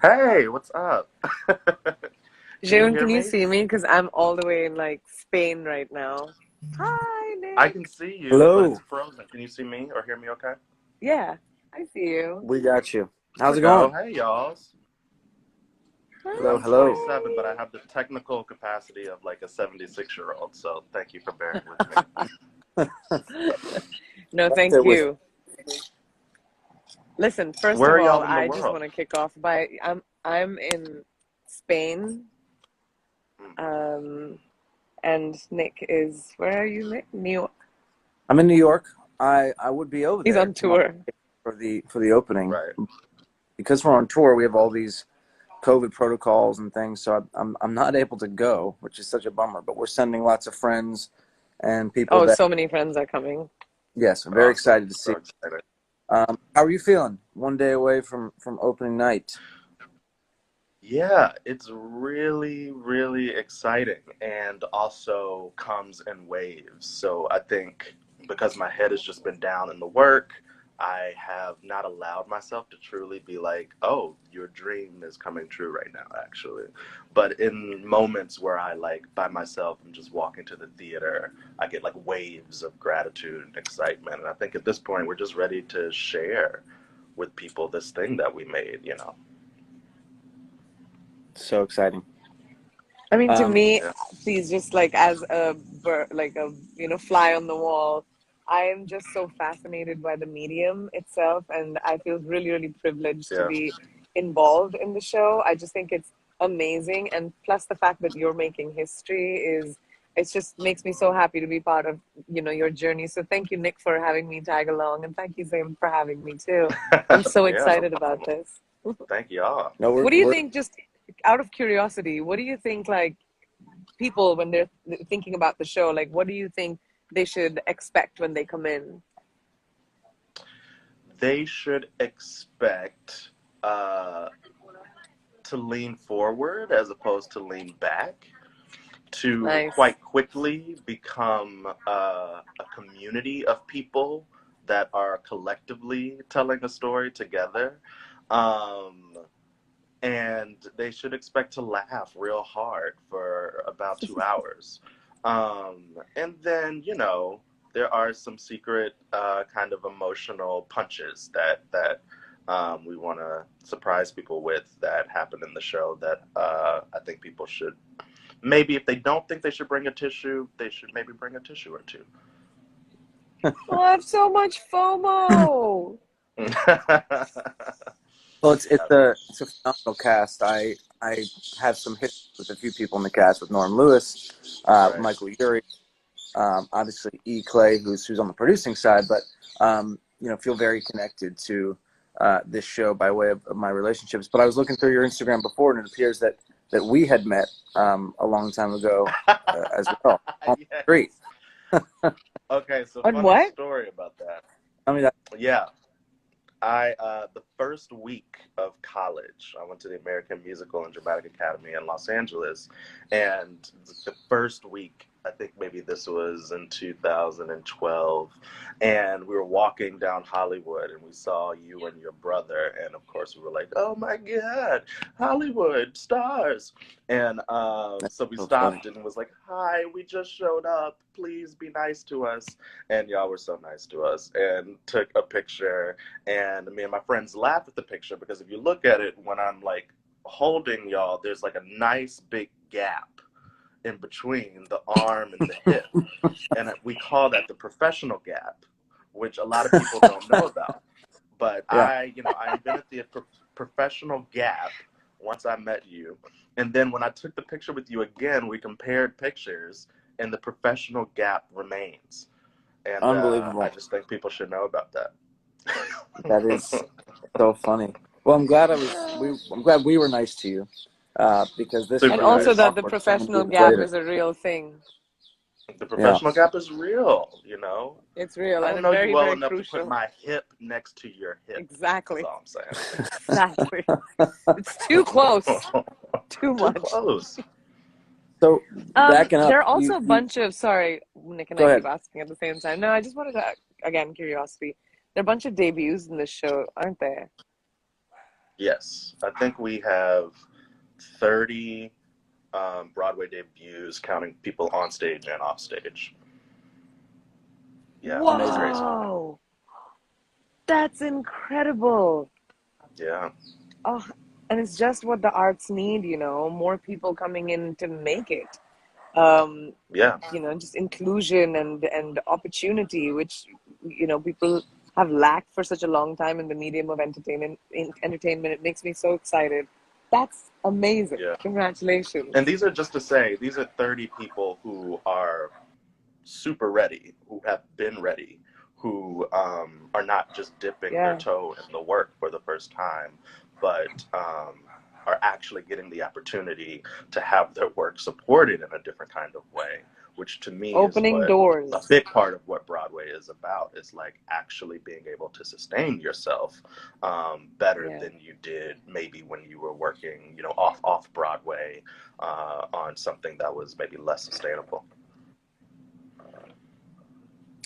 Hey, what's up? Can you June, hear can you me? see me? Because I'm all the way in like Spain right now. Hi, I can Nick. see you, but it's Hello, frozen. Can you see me or hear me okay? Yeah, I see you. we got you. There How's we it go. going? Hey, y'all. Hello, Hi, I'm hello. 27, but I hi. have the technical capacity of like a 76-year-old, so thank you for bearing with me. No, Right thank there with you. Listen, first Where of are all, y'all in the I just world? want to kick off by I'm in Spain. Mm. Um, and Nick is where are you, Nick? New York. I'm in New York. I would be over He's there on tomorrow tour. for the opening. Right. Because we're on tour, we have all these COVID protocols and things, so I'm not able to go, which is such a bummer. But we're sending lots of friends and people Oh, that, so many friends are coming. yes, I'm very Awesome. excited to So see. excited. How are you feeling? One day away from opening night. Yeah, it's really, really exciting and also comes in waves. So I think because my head has just been down in the work, I have not allowed myself to truly be like, oh, your dream is coming true right now, actually. But in moments where I like by myself and just walking to the theater, I get like waves of gratitude and excitement. And I think at this point, we're just ready to share with people this thing that we made. So exciting. I mean, to Um, me, Yeah. please, just like as a like a fly on the wall, I am just so fascinated by the medium itself, and I feel really, really privileged to Yeah. be involved in the show. I just think it's amazing, and plus the fact that you're making history is it just makes me so happy to be part of your journey. So thank you, Nick, for having me tag along, and thank you, Sam, for having me too. I'm so Yeah, no excited about problem. this. Thank y'all. no, What do you we're think, just out of curiosity, what do you think, like, people when they're thinking about the show, like what do you think they should expect when they come in? They should expect uh, to lean forward as opposed to lean back, to Nice. quite quickly become a community of people that are collectively telling a story together. Um, and they should expect to laugh real hard for about 2 hours. And then, there are some secret kind of emotional punches that we want to surprise people with that happen in the show that I think people should maybe, if they don't think they should bring a tissue, they should maybe bring a tissue or two. Oh, I have so much FOMO. Well, Yeah, it's a phenomenal cast. I have some history with a few people in the cast with Norm Lewis, right. Michael Urie, obviously E. Clay, who's on the producing side, but feel very connected to this show by way of my relationships. But I was looking through your Instagram before, and it appears that we had met a long time ago as well on the street. Yes. Okay, so On funny what? story about that. I mean, Yeah, I the first week of college, I went to the American Musical and Dramatic Academy in Los Angeles, and the first week, I think maybe this was in 2012, and we were walking down Hollywood, and we saw you and your brother, and of course we were like, "Oh my God, Hollywood stars!" And that's so we so funny. stopped and was like, "Hi, we just showed up. Please be nice to us." And y'all were so nice to us, and took a picture, and me and my friends laugh at the picture because if you look at it when I'm like holding y'all, there's like a nice big gap in between the arm and the hip. And we call that the professional gap, which a lot of people don't know about. But Yeah, I invented the professional gap once I met you. And then when I took the picture with you again, we compared pictures, and the professional gap remains. And I unbelievable. just think people should know about that. That is so funny. Well, I'm glad we were nice to you because this would And Super be very also nice. that the awkward so many professional years gap later. is a real thing. The Yeah. professional gap is real. It's real I and don't it's know you very, well very enough to put crucial. my hip next to your hip. That's Exactly. all I'm saying. Exactly. It's too close. Too Too much. close. So backing up, There are also you a you bunch of, sorry, Nick and go I keep ahead. asking at the same time. No, I just wanted to, again, curiosity. There are a bunch of debuts in this show, aren't there? Yes, I think we have 30 Broadway debuts, counting people on stage and off stage. Yeah, it's Amazing. crazy. Whoa, that's incredible. Yeah, Oh, and it's just what the arts need, more people coming in to make it. Um, yeah, just inclusion and opportunity, which, people have lacked for such a long time in the medium of entertainment. It makes me so excited. That's amazing. yeah. And Congratulations. these are just to say, these are 30 people who are super ready, who have been ready, who are not just dipping their Yeah. toe in the work for the first time, but are actually getting the opportunity to have their work supported in a different kind of way, which to me is Opening what a doors. big part of what Broadway is about, is like actually being able to sustain yourself better Yeah. than you did maybe when you were working, off Broadway on something that was maybe less sustainable.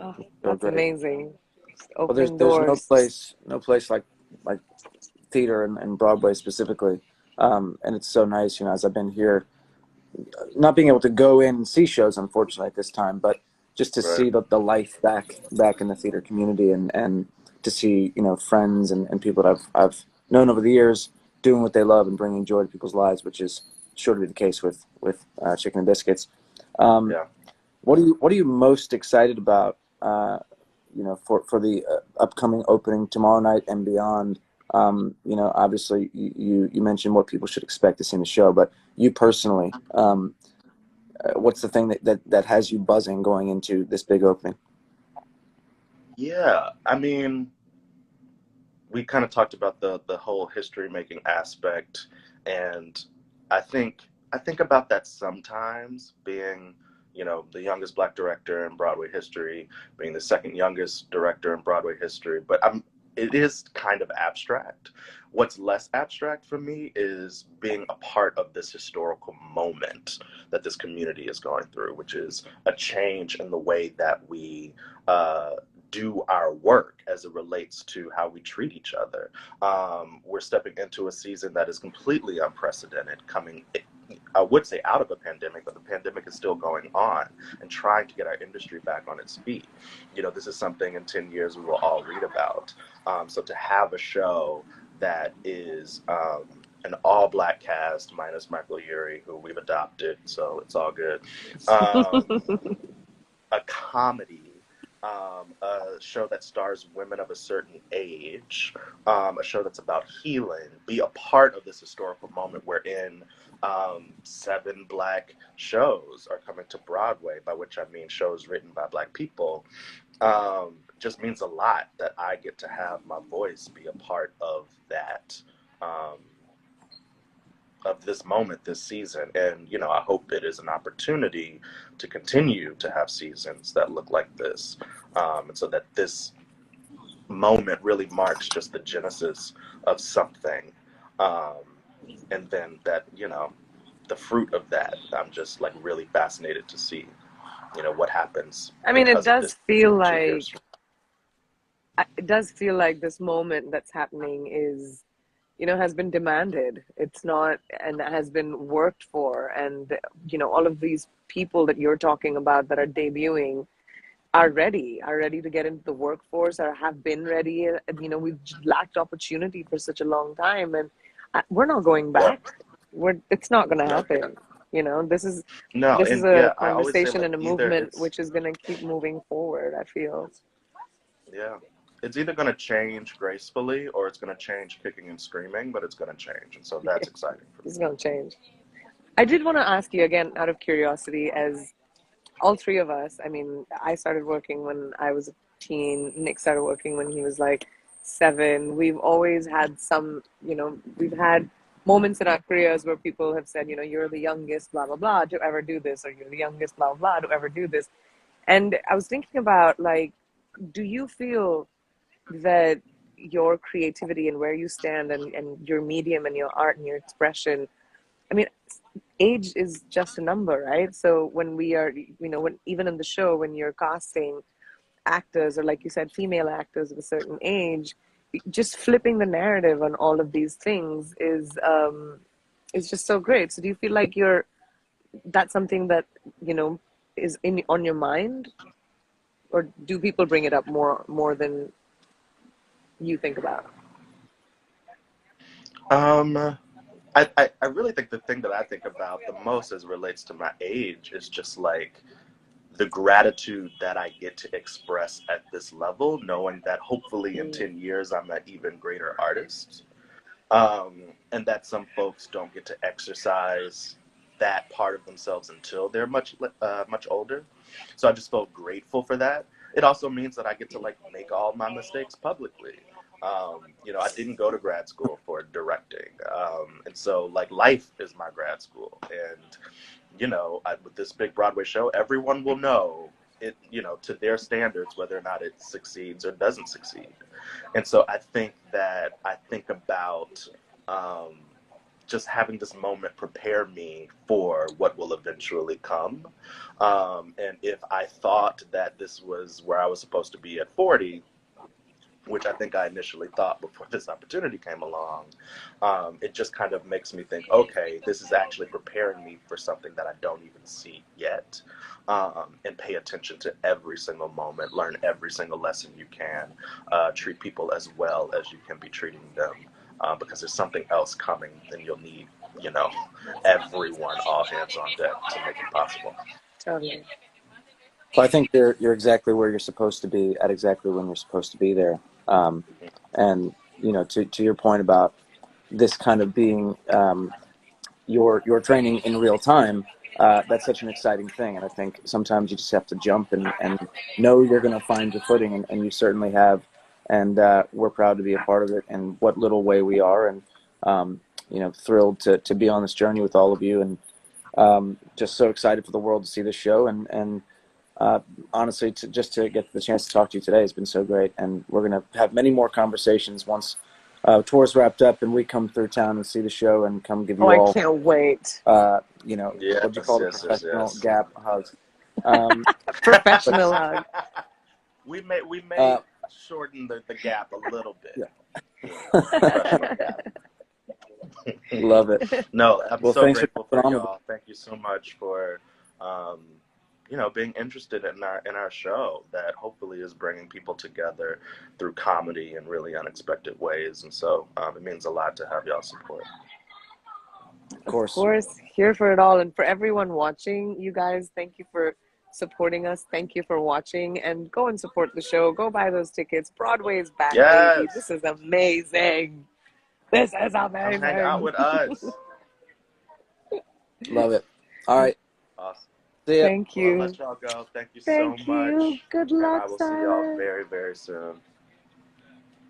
Oh, So that's great. amazing. Just Well, there's opening there's doors. no place like theater and Broadway specifically. And it's so nice, as I've been here, not being able to go in and see shows, unfortunately, at this time, but just to Right. see the life back in the theater community, and to see, friends and people that I've known over the years doing what they love and bringing joy to people's lives, which is sure to be the case with Chicken and Biscuits. Um, Yeah. what are you most excited about? For the upcoming opening tomorrow night and beyond. Obviously, you mentioned what people should expect to see in the show, but you personally, what's the thing that has you buzzing going into this big opening? Yeah. I mean, we kind of talked about the whole history making aspect, and I think I think about that sometimes, being the youngest black director in Broadway history, being the second youngest director in Broadway history, but it is kind of abstract. What's less abstract for me is being a part of this historical moment that this community is going through, which is a change in the way that we uh, do our work as it relates to how we treat each other. We're stepping into a season that is completely unprecedented, coming, I would say, out of a pandemic, but the pandemic is still going on, and trying to get our industry back on its feet. This is something in 10 years we will all read about. So to have a show that is an all black cast minus Michael Urie, who we've adopted, so it's all good. Um, a comedy, a show that stars women of a certain age, a show that's about healing, be a part of this historical moment wherein seven black shows are coming to Broadway, by which I mean shows written by black people. Just means a lot that I get to have my voice be a part of that. Um, of this moment this season, and I hope it is an opportunity to continue to have seasons that look like this, and so that this moment really marks just the genesis of something, um, and then that the fruit of that, I'm just like really fascinated to see what happens I mean, because of this in 2 years. it does feel like this moment that's happening is, has been demanded. It's not, and has been worked for. And, all of these people that you're talking about that are debuting are ready to get into the workforce, or have been ready. And, we've lacked opportunity for such a long time, and we're not going Yeah. back. It's not going to No. happen. This is No, this is and a yeah, I always say, conversation like, and a either movement it's which is going to keep moving forward, I feel. yeah. It's either going to change gracefully or it's going to change kicking and screaming, but it's going to change. And so that's exciting for me. It's going to change. I did want to ask you again, out of curiosity, as all three of us, I mean, I started working when I was a teen. Nick started working when he was like 7. We've always had we've had moments in our careers where people have said, you're the youngest, blah, blah, blah, to ever do this, or you're the youngest, blah, blah, blah, to ever do this. And I was thinking about, like, do you feel that your creativity and where you stand, and your medium and your art and your expression, I mean, age is just a number, right? So when we are, when even in the show, when you're casting actors, or like you said, female actors of a certain age, just flipping the narrative on all of these things is just so great. So do you feel like that's something that, you know, is on your mind, or do people bring it up more than you think about? I really think the thing that I think about the most as it relates to my age is just like the gratitude that I get to express at this level, knowing that hopefully in Mm. 10 years I'm an even greater artist. And that some folks don't get to exercise that part of themselves until they're much older. So I just felt grateful for that. It also means that I get to like make all my mistakes publicly. I didn't go to grad school for directing, and so like life is my grad school, and with this big Broadway show, everyone will know it, to their standards, whether or not it succeeds or doesn't succeed. And so I think about um, just having this moment prepare me for what will eventually come. And if I thought that this was where I was supposed to be at 40, which I think I initially thought before this opportunity came along, it just kind of makes me think, okay, this is actually preparing me for something that I don't even see yet. And pay attention to every single moment, learn every single lesson you can, treat people as well as you can be treating them, because there's something else coming, and you'll need, you know, everyone, all hands on deck to make it possible. Totally. Well, I think you're exactly where you're supposed to be at exactly when you're supposed to be there. And to your point about this kind of being your training in real time, that's such an exciting thing. And I think sometimes you just have to jump and know you're going to find your footing, and you certainly have. And we're proud to be a part of it in what little way we are, and thrilled to be on this journey with all of you, and just so excited for the world to see this show. And honestly, just to get the chance to talk to you today has been so great. And we're going to have many more conversations once tour's wrapped up and we come through town and see the show and come give Oh, you I all, can't wait. what do you call the professional Yes. gap hugs. Um, but Professional hug. we may shorten the gap a little bit. yeah, Professional gap. love it. No, I'm Well, so thanks for grateful for coming on. y'all. Thank you so much for, being interested in our show that hopefully is bringing people together through comedy in really unexpected ways. And so it means a lot to have y'all support. Of Of course. course, here for it all. And for everyone watching, you guys, thank you for supporting us. Thank you for watching, and go and support the show. Go buy those tickets. Broadway is back, baby. Yes, This is amazing. This is come hang out amazing. with us. Love it. All right. Awesome. See ya. Thank Well, I'll you. let y'all go. Thank you so Thank you. much. Good And luck, I will see y'all Silas. very, very soon.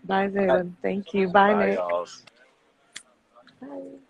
Bye, Bye. Zayden. Thank you. Bye, Bye, Nick. y'all. Bye.